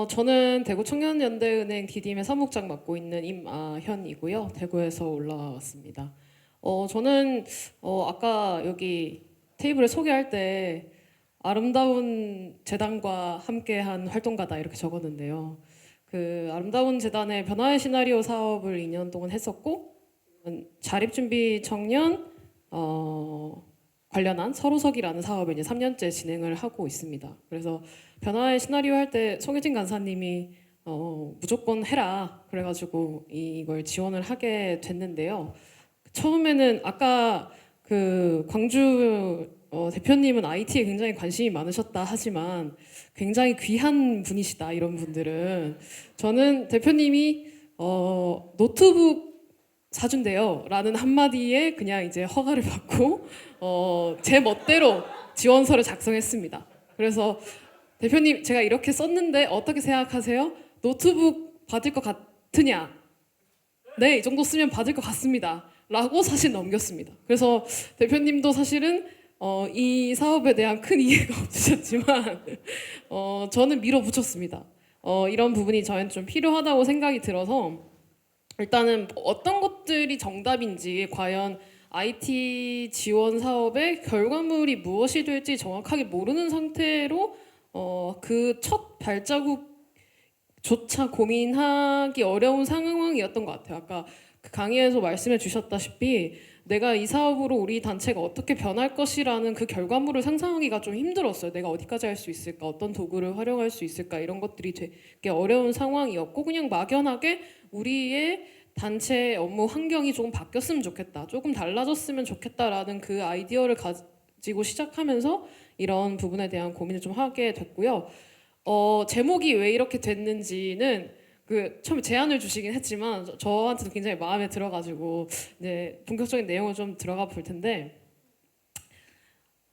저는 대구 청년연대은행 DDM의 사무국장 맡고 있는 임아현이고요. 대구에서 올라왔습니다. 저는 아까 여기 테이블에 소개할 때 아름다운 재단과 함께한 활동가다 이렇게 적었는데요. 그 아름다운 재단의 변화의 시나리오 사업을 2년 동안 했었고, 자립준비 청년 관련한 서로석이라는 사업을 이제 3년째 진행을 하고 있습니다. 그래서 변화의 시나리오 할 때 송혜진 간사님이 무조건 해라 그래가지고 이걸 지원을 하게 됐는데요. 처음에는 아까 그 광주 대표님은 IT에 굉장히 관심이 많으셨다 하지만 굉장히 귀한 분이시다 이런 분들은 저는 대표님이 노트북 사준대요 라는 한마디에 그냥 이제 허가를 받고 제 멋대로 지원서를 작성했습니다. 그래서 대표님 제가 이렇게 썼는데 어떻게 생각하세요? 노트북 받을 것 같으냐? 네, 이 정도 쓰면 받을 것 같습니다 라고 사실 넘겼습니다. 그래서 대표님도 사실은 이 사업에 대한 큰 이해가 없으셨지만 저는 밀어붙였습니다. 이런 부분이 저한테 좀 필요하다고 생각이 들어서 일단은 어떤 것들이 정답인지 과연 IT 지원 사업의 결과물이 무엇이 될지 정확하게 모르는 상태로 그 첫 발자국조차 고민하기 어려운 상황이었던 것 같아요. 아까 그 강의에서 말씀해 주셨다시피 내가 이 사업으로 우리 단체가 어떻게 변할 것이라는 그 결과물을 상상하기가 좀 힘들었어요. 내가 어디까지 할 수 있을까? 어떤 도구를 활용할 수 있을까? 이런 것들이 되게 어려운 상황이었고 그냥 막연하게 우리의 단체 업무 환경이 조금 바뀌었으면 좋겠다. 조금 달라졌으면 좋겠다라는 그 아이디어를 가지고 시작하면서 이런 부분에 대한 고민을 좀 하게 됐고요. 제목이 왜 이렇게 됐는지는 그 처음에 제안을 주시긴 했지만 저한테도 굉장히 마음에 들어가지고 이제 본격적인 내용을 좀 들어가 볼 텐데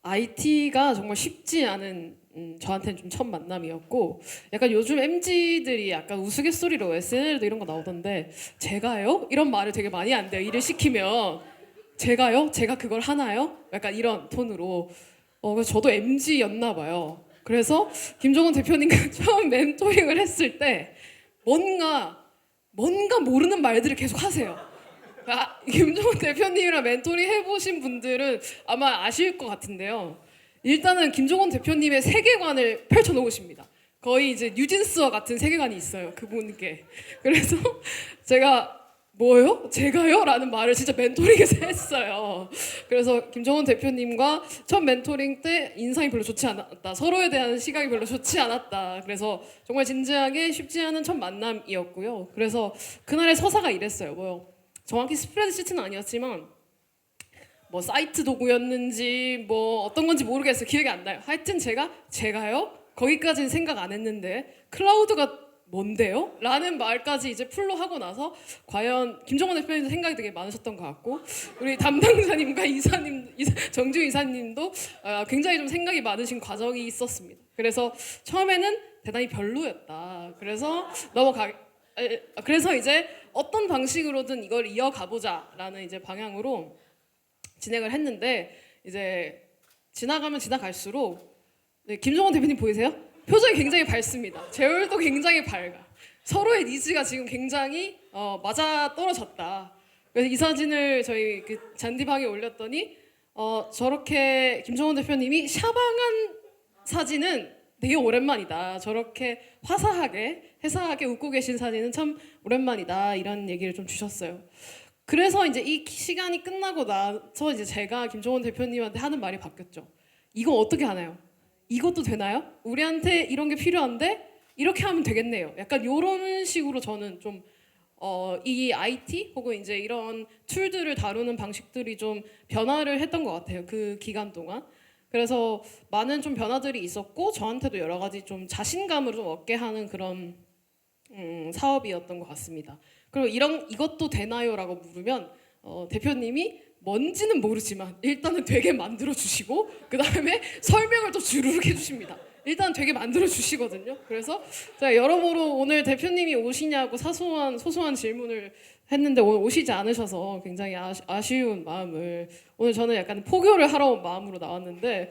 IT가 정말 쉽지 않은 저한테는 좀 첫 만남이었고 약간 요즘 MZ들이 약간 우스갯소리로 SNL도 이런 거 나오던데 제가요? 이런 말을 되게 많이 한대요. 일을 시키면 제가요? 제가 그걸 하나요? 약간 이런 톤으로 그래서 저도 MZ였나 봐요. 그래서 김종원 대표님과 처음 멘토링을 했을 때 뭔가 모르는 말들을 계속 하세요. 김종원 대표님이랑 멘토링 해보신 분들은 아마 아실 것 같은데요. 일단은 김종원 대표님의 세계관을 펼쳐놓으십니다. 거의 이제 뉴진스와 같은 세계관이 있어요. 그분께. 그래서 제가 뭐요? 제가요? 라는 말을 진짜 멘토링에서 했어요. 그래서 김종원 대표님과 첫 멘토링 때 인상이 별로 좋지 않았다. 서로에 대한 시각이 별로 좋지 않았다. 그래서 정말 진지하게 쉽지 않은 첫 만남이었고요. 그래서 그날의 서사가 이랬어요. 정확히 스프레드시트는 아니었지만 뭐 사이트 도구였는지 뭐 어떤 건지 모르겠어요. 기억이 안 나요. 하여튼 제가요? 거기까지는 생각 안 했는데 클라우드가 뭔데요? 라는 말까지 이제 풀로 하고 나서 과연 김종원 대표님도 생각이 되게 많으셨던 것 같고 우리 담당자님과 정주 이사님도 굉장히 좀 생각이 많으신 과정이 있었습니다. 그래서 처음에는 대단히 별로였다. 그래서 이제 어떤 방식으로든 이걸 이어가보자라는 이제 방향으로 진행을 했는데 이제 지나가면 지나갈수록 김종원 대표님 보이세요? 표정이 굉장히 밝습니다. 제 얼굴도 굉장히 밝아. 서로의 니즈가 지금 굉장히 맞아 떨어졌다. 그래서 이 사진을 저희 그 잔디방에 올렸더니 저렇게 김종원 대표님이 샤방한 사진은 되게 오랜만이다. 저렇게 화사하게 웃고 계신 사진은 참 오랜만이다. 이런 얘기를 좀 주셨어요. 그래서 이제 이 시간이 끝나고 나서 이제 제가 김종원 대표님한테 하는 말이 바뀌었죠. 이거 어떻게 하나요? 이것도 되나요? 우리한테 이런 게 필요한데 이렇게 하면 되겠네요. 약간 이런 식으로 저는 좀 이 IT 혹은 이제 이런 툴들을 다루는 방식들이 좀 변화를 했던 것 같아요. 그 기간 동안. 그래서 많은 좀 변화들이 있었고 저한테도 여러 가지 좀 자신감을 좀 얻게 하는 그런 사업이었던 것 같습니다. 그리고 이것도 되나요?라고 물으면 대표님이 뭔지는 모르지만 일단은 되게 만들어 주시고 그 다음에 설명을 또 주르륵 해주십니다. 일단 되게 만들어 주시거든요. 그래서 제가 여러모로 오늘 대표님이 오시냐고 소소한 질문을 했는데 오늘 오시지 않으셔서 굉장히 아쉬운 마음을 오늘 저는 약간 포교를 하러 온 마음으로 나왔는데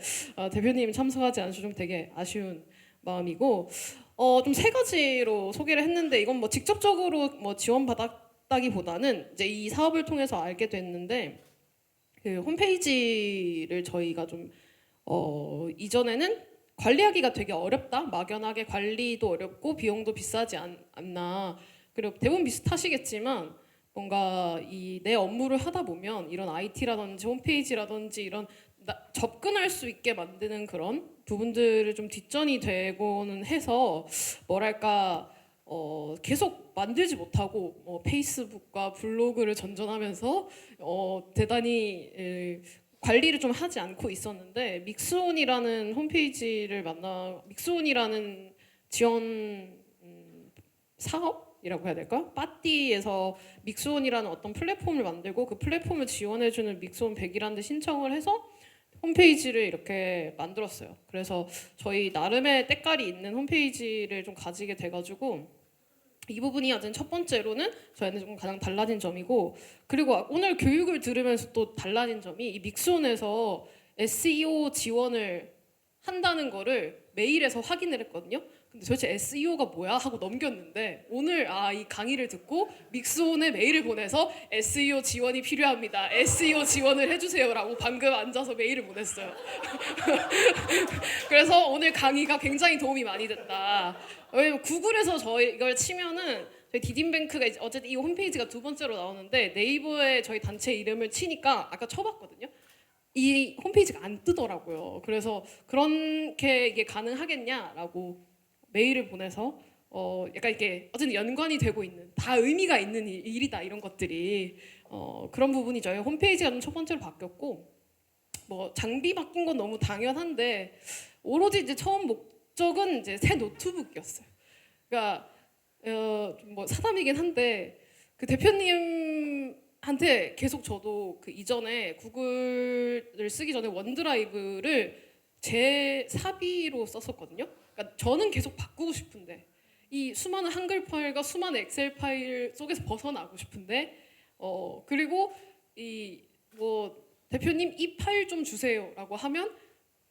대표님 참석하지 않으셔서 좀 되게 아쉬운 마음이고 좀 세 가지로 소개를 했는데 이건 뭐 직접적으로 뭐 지원받았다기보다는 이제 이 사업을 통해서 알게 됐는데 그 홈페이지를 저희가 좀 이전에는 관리하기가 되게 어렵다. 막연하게 관리도 어렵고 비용도 비싸지 않나. 그리고 대부분 비슷하시겠지만 뭔가 이 내 업무를 하다 보면 이런 IT라든지 홈페이지라든지 이런 접근할 수 있게 만드는 그런 부분들을 좀 뒷전이 되고는 해서 뭐랄까 계속 만들지 못하고 페이스북과 블로그를 전전하면서 대단히 관리를 좀 하지 않고 있었는데 믹스온이라는 홈페이지를 믹스온이라는 지원 사업이라고 해야 될까? 빠띠에서 믹스온이라는 어떤 플랫폼을 만들고 그 플랫폼을 지원해주는 믹스온 100이라는 데 신청을 해서 홈페이지를 이렇게 만들었어요. 그래서 저희 나름의 때깔이 있는 홈페이지를 좀 가지게 돼가지고 이 부분이 어쨌든 첫 번째로는 저희는 좀 가장 달라진 점이고, 그리고 오늘 교육을 들으면서 또 달라진 점이 이 믹스온에서 SEO 지원을 한다는 거를 메일에서 확인을 했거든요. 근데 도대체 SEO가 뭐야 하고 넘겼는데 오늘 이 강의를 듣고 믹스온에 메일을 보내서 SEO 지원이 필요합니다. SEO 지원을 해주세요라고 방금 앉아서 메일을 보냈어요. 그래서 오늘 강의가 굉장히 도움이 많이 됐다. 왜냐면 구글에서 저희 이걸 치면은 저희 디딤뱅크가 어쨌든 이 홈페이지가 두 번째로 나오는데 네이버에 저희 단체 이름을 치니까 아까 쳐봤거든요. 이 홈페이지가 안 뜨더라고요. 그래서 그렇게 이게 가능하겠냐라고 메일을 보내서 약간 이게 어쨌든 연관이 되고 있는 다 의미가 있는 일이다 이런 것들이 그런 부분이 저희 홈페이지가 좀 첫 번째로 바뀌었고 뭐 장비 바뀐 건 너무 당연한데 오로지 이제 처음 목적은 이제 새 노트북이었어요. 그러니까 뭐 사담이긴 한데 그 대표님한테 계속 저도 그 이전에 구글을 쓰기 전에 원드라이브를 제 사비로 썼었거든요. 그러니까 저는 계속 바꾸고 싶은데 이 수많은 한글 파일과 수많은 엑셀 파일 속에서 벗어나고 싶은데 그리고 이 뭐 대표님 이 파일 좀 주세요라고 하면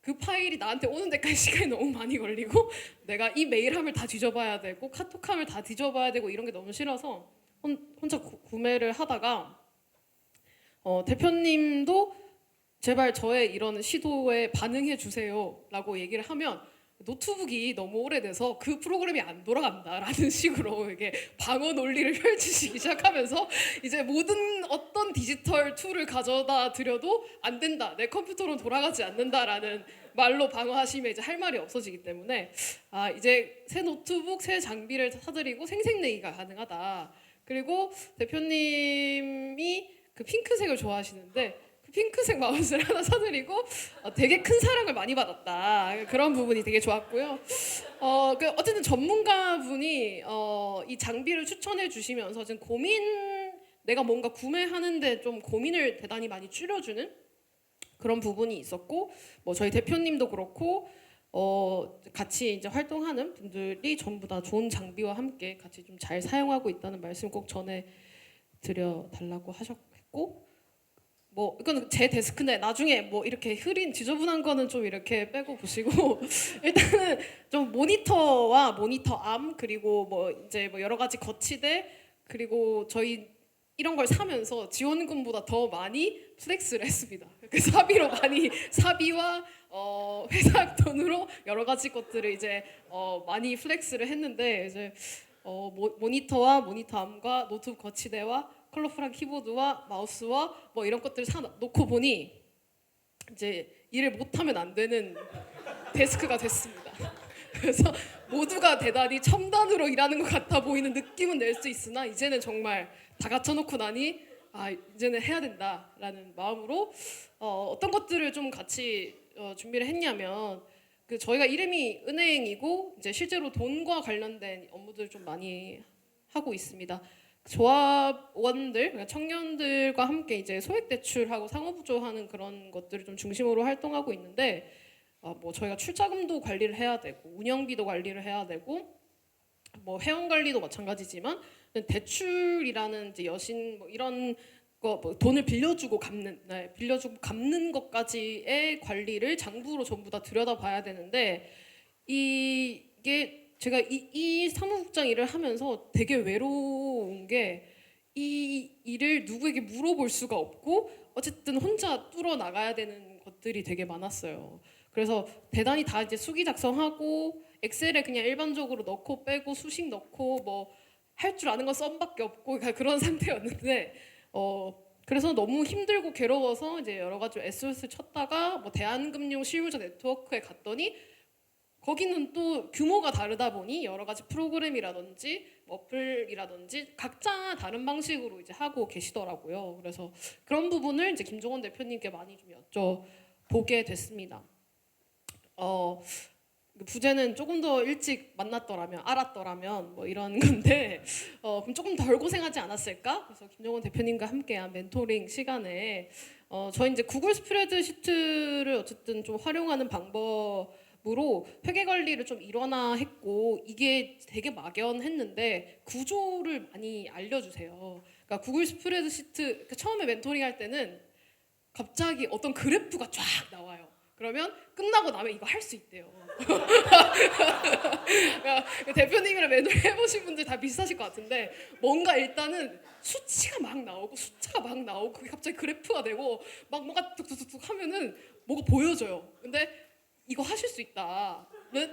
그 파일이 나한테 오는 데까지 시간이 너무 많이 걸리고 내가 이 메일함을 다 뒤져봐야 되고 카톡함을 다 뒤져봐야 되고 이런 게 너무 싫어서 혼자 구매를 하다가 대표님도 제발 저의 이런 시도에 반응해 주세요라고 얘기를 하면 노트북이 너무 오래돼서 그 프로그램이 안 돌아간다라는 식으로 이게 방어 논리를 펼치시기 시작하면서 이제 모든 어떤 디지털 툴을 가져다 드려도 안 된다, 내 컴퓨터로는 돌아가지 않는다라는 말로 방어하시면 이제 할 말이 없어지기 때문에 이제 새 노트북, 새 장비를 사드리고 생색내기가 가능하다. 그리고 대표님이 그 핑크색을 좋아하시는데 핑크색 마우스를 하나 사드리고 되게 큰 사랑을 많이 받았다. 그런 부분이 되게 좋았고요. 어쨌든 전문가분이 이 장비를 추천해 주시면서 지금 내가 뭔가 구매하는데 좀 고민을 대단히 많이 줄여주는 그런 부분이 있었고, 뭐 저희 대표님도 그렇고 같이 이제 활동하는 분들이 전부 다 좋은 장비와 함께 같이 좀 잘 사용하고 있다는 말씀 꼭 전해 드려 달라고 하셨고. 뭐 이건 제 데스크인데 나중에 뭐 이렇게 흐린 지저분한 거는 좀 이렇게 빼고 보시고 일단은 좀 모니터와 모니터 암 그리고 뭐 이제 뭐 여러 가지 거치대 그리고 저희 이런 걸 사면서 지원금보다 더 많이 플렉스를 했습니다. 그 사비와 회사 돈으로 여러 가지 것들을 이제 많이 플렉스를 했는데 이제 모니터와 모니터 암과 노트북 거치대와 컬러풀한 키보드와 마우스와 뭐 이런 것들을 사놓고 보니 이제 일을 못하면 안 되는 데스크가 됐습니다. 그래서 모두가 대단히 첨단으로 일하는 것 같아 보이는 느낌은 낼 수 있으나 이제는 정말 다 갖춰놓고 나니 이제는 해야 된다라는 마음으로 어떤 것들을 좀 같이 준비를 했냐면 그 저희가 이름이 은행이고 이제 실제로 돈과 관련된 업무들 좀 많이 하고 있습니다. 조합원들, 그러니까 청년들과 함께 이제 소액 대출하고 상호부조하는 그런 것들을 좀 중심으로 활동하고 있는데 뭐 저희가 출자금도 관리를 해야 되고 운영비도 관리를 해야 되고 뭐 회원 관리도 마찬가지지만 대출이라는 이제 여신 뭐 이런 거 뭐 돈을 빌려주고 갚는 것까지의 관리를 장부로 전부 다 들여다봐야 되는데 이게 제가 이 사무국장 일을 하면서 되게 외로운 게 이 일을 누구에게 물어볼 수가 없고 어쨌든 혼자 뚫어 나가야 되는 것들이 되게 많았어요. 그래서 대단히 다 이제 수기 작성하고 엑셀에 그냥 일반적으로 넣고 빼고 수식 넣고 뭐 할 줄 아는 건 썸밖에 없고 그런 상태였는데 그래서 너무 힘들고 괴로워서 이제 여러 가지 SOS를 쳤다가 뭐 대한금융 실무자 네트워크에 갔더니 거기는 또 규모가 다르다 보니 여러 가지 프로그램이라든지 어플이라든지 각자 다른 방식으로 이제 하고 계시더라고요. 그래서 그런 부분을 이제 김종원 대표님께 많이 좀 여쭤보게 됐습니다. 부제는 조금 더 일찍 만났더라면 알았더라면 뭐 이런 건데 그럼 조금 덜 고생하지 않았을까? 그래서 김종원 대표님과 함께한 멘토링 시간에 저희 이제 구글 스프레드시트를 어쨌든 좀 활용하는 방법으로 회계 관리를 좀 일원화했고 이게 되게 막연했는데 구조를 많이 알려주세요. 그러니까 구글 스프레드시트 처음에 멘토링 할 때는 갑자기 어떤 그래프가 쫙 나와요. 그러면 끝나고 나면 이거 할 수 있대요. 그러니까 대표님이랑 멘토링 해보신 분들 다 비슷하실 것 같은데 뭔가 일단은 수치가 막 나오고 숫자가 막 나오고 그게 갑자기 그래프가 되고 막 뭔가 뚝뚝뚝뚝 하면은 뭐가 보여져요. 근데 이거 하실 수 있다.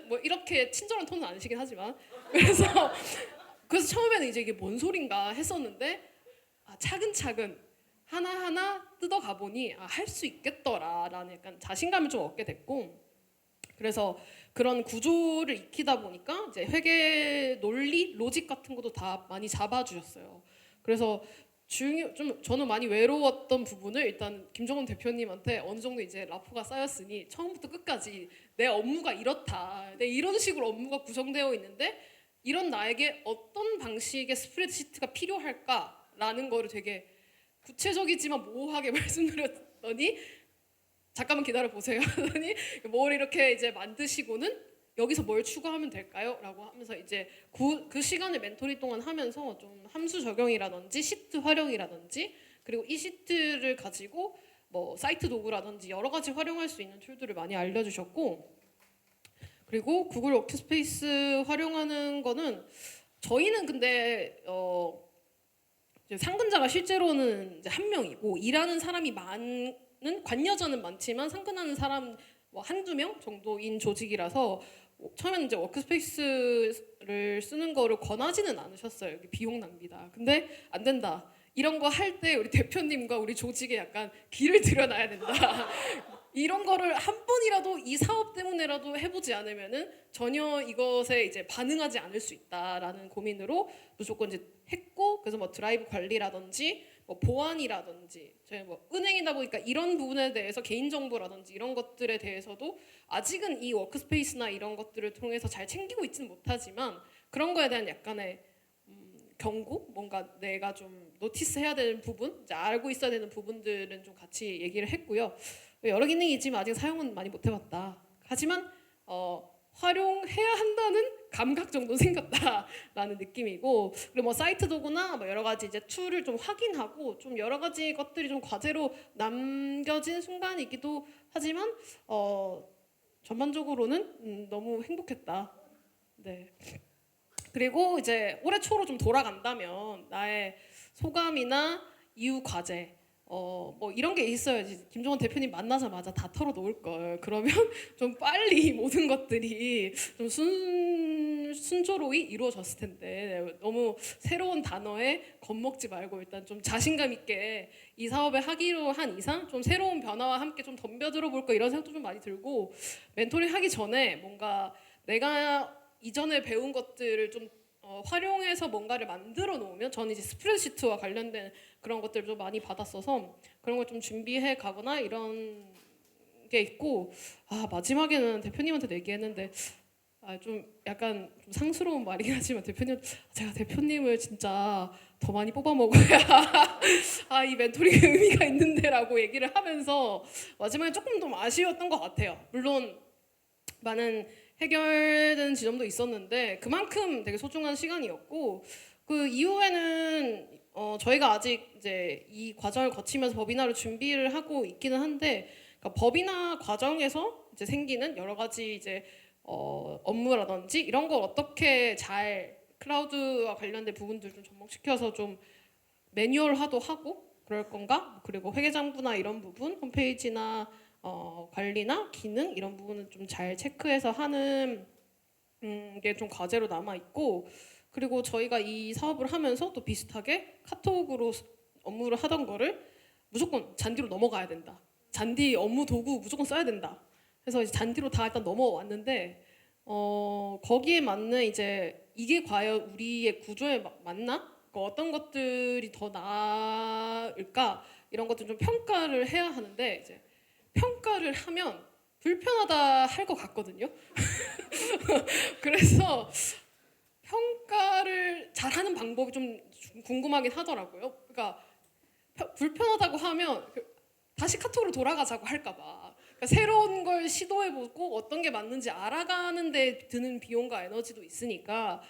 뭐 이렇게 친절한 톤은 아니시긴 하지만 그래서 처음에는 이제 이게 뭔 소린가 했었는데 차근차근 하나하나 뜯어가 보니 할 수 있겠더라라는 약간 자신감을 좀 얻게 됐고 그래서 그런 구조를 익히다 보니까 이제 회계 논리, 로직 같은 것도 다 많이 잡아주셨어요. 그래서 좀 저는 많이 외로웠던 부분을 일단 김종원 대표님한테 어느 정도 이제 라포가 쌓였으니 처음부터 끝까지 내 업무가 이렇다, 내 이런 식으로 업무가 구성되어 있는데 이런 나에게 어떤 방식의 스프레드시트가 필요할까라는 거를 되게 구체적이지만 모호하게 말씀드렸더니 잠깐만 기다려 보세요 하더니 뭘 이렇게 이제 만드시고는 여기서 뭘 추가하면 될까요? 라고 하면서 이제 그 시간을 멘토링 동안 하면서 좀 함수 적용이라든지 시트 활용이라든지 그리고 이 시트를 가지고 뭐 사이트 도구라든지 여러 가지 활용할 수 있는 툴들을 많이 알려주셨고 그리고 구글 워크스페이스 활용하는 거는 저희는 근데 상근자가 실제로는 이제 한 명이고 일하는 사람이 많은 관여자는 많지만 상근하는 사람 뭐 한두 명 정도인 조직이라서 처음에는 이제 워크스페이스를 쓰는 거를 권하지는 않으셨어요. 여기 비용 낭비다. 근데 안 된다. 이런 거 할 때 우리 대표님과 우리 조직에 약간 길을 들여놔야 된다. 이런 거를 한 번이라도 이 사업 때문에라도 해보지 않으면은 전혀 이것에 이제 반응하지 않을 수 있다라는 고민으로 무조건 이제 했고 그래서 뭐 드라이브 관리라든지 뭐 보안이라든지 저희 뭐 은행이다 보니까 이런 부분에 대해서 개인정보라든지 이런 것들에 대해서도 아직은 이 워크스페이스나 이런 것들을 통해서 잘 챙기고 있지는 못하지만 그런 거에 대한 약간의 경고? 뭔가 내가 좀 노티스해야 되는 부분, 이제 알고 있어야 되는 부분들은 좀 같이 얘기를 했고요. 여러 기능이 있지만 아직 사용은 많이 못 해봤다. 하지만 활용해야 한다는 감각 정도 생겼다라는 느낌이고 그리고 뭐 사이트 도구나 뭐 여러 가지 이제 툴을 좀 확인하고 좀 여러 가지 것들이 좀 과제로 남겨진 순간이기도 하지만 전반적으로는 너무 행복했다. 네. 그리고 이제 올해 초로 좀 돌아간다면 나의 소감이나 이후 과제 뭐 이런 게 있어야지. 김종원 대표님 만나자마자 다 털어놓을 걸. 그러면 좀 빨리 모든 것들이 좀 순조로이 이루어졌을 텐데 너무 새로운 단어에 겁먹지 말고 일단 좀 자신감 있게 이 사업을 하기로 한 이상 좀 새로운 변화와 함께 좀 덤벼들어 볼까 이런 생각도 좀 많이 들고 멘토링 하기 전에 뭔가 내가 이전에 배운 것들을 좀 활용해서 뭔가를 만들어 놓으면 저는 이제 스프레드시트와 관련된 그런 것들을 좀 많이 받았어서 그런 걸 좀 준비해 가거나 이런 게 있고 마지막에는 대표님한테 얘기했는데 좀 약간 좀 상스러운 말이긴 하지만 제가 대표님을 진짜 더 많이 뽑아 먹어야 이 멘토링 의미가 있는데라고 얘기를 하면서 마지막에 조금 좀 아쉬웠던 것 같아요. 물론 많은 해결되는 지점도 있었는데 그만큼 되게 소중한 시간이었고 그 이후에는 저희가 아직 이제 이 과정을 거치면서 법인화를 준비를 하고 있기는 한데 그러니까 법인화 과정에서 이제 생기는 여러 가지 이제 업무라든지 이런 걸 어떻게 잘 클라우드와 관련된 부분들 좀 접목시켜서 좀 매뉴얼화도 하고 그럴 건가? 그리고 회계장부나 이런 부분, 홈페이지나 관리나 기능 이런 부분은 좀 잘 체크해서 하는 게 좀 과제로 남아 있고, 그리고 저희가 이 사업을 하면서 또 비슷하게 카톡으로 업무를 하던 거를 무조건 잔디로 넘어가야 된다. 잔디 업무 도구 무조건 써야 된다. 그래서 이제 잔디로 다 일단 넘어왔는데 거기에 맞는 이제 이게 과연 우리의 구조에 맞나? 그러니까 어떤 것들이 더 나을까? 이런 것들 좀 평가를 해야 하는데 이제 평가를 하면 불편하다 할 것 같거든요. 그래서 평가를 잘하는 방법이 좀 궁금하긴 하더라고요. 그러니까 불편하다고 하면 다시 카톡으로 돌아가자고 할까봐. 그러니까 새로운 걸 시도해보고 어떤 게 맞는지 알아가는 데 드는 비용과 에너지도 있으니까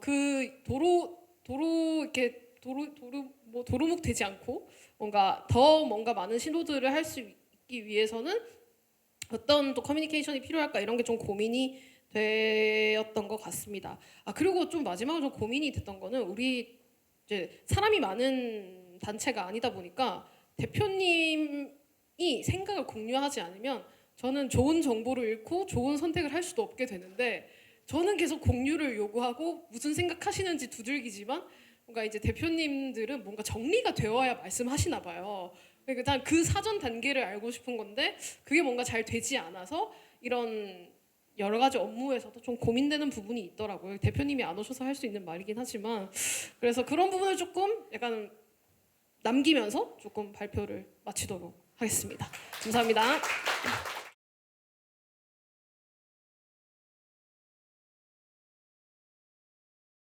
그 도로 이렇게 도루묵 되지 않고 뭔가 많은 시도들을 할 수 있기 위해서는 어떤 또 커뮤니케이션이 필요할까 이런 게 좀 고민이 되었던 것 같습니다. 아 그리고 좀 마지막으로 좀 고민이 됐던 거는 우리 이제 사람이 많은 단체가 아니다 보니까 대표님이 생각을 공유하지 않으면 저는 좋은 정보를 잃고 좋은 선택을 할 수도 없게 되는데 저는 계속 공유를 요구하고 무슨 생각하시는지 두들기지만 뭔가 이제 대표님들은 뭔가 정리가 되어야 말씀하시나 봐요. 그러니까 일단 그 사전 단계를 알고 싶은 건데 그게 뭔가 잘 되지 않아서 이런 여러 가지 업무에서도 좀 고민되는 부분이 있더라고요. 대표님이 안 오셔서 할 수 있는 말이긴 하지만 그래서 그런 부분을 조금 약간 남기면서 조금 발표를 마치도록 하겠습니다. 감사합니다.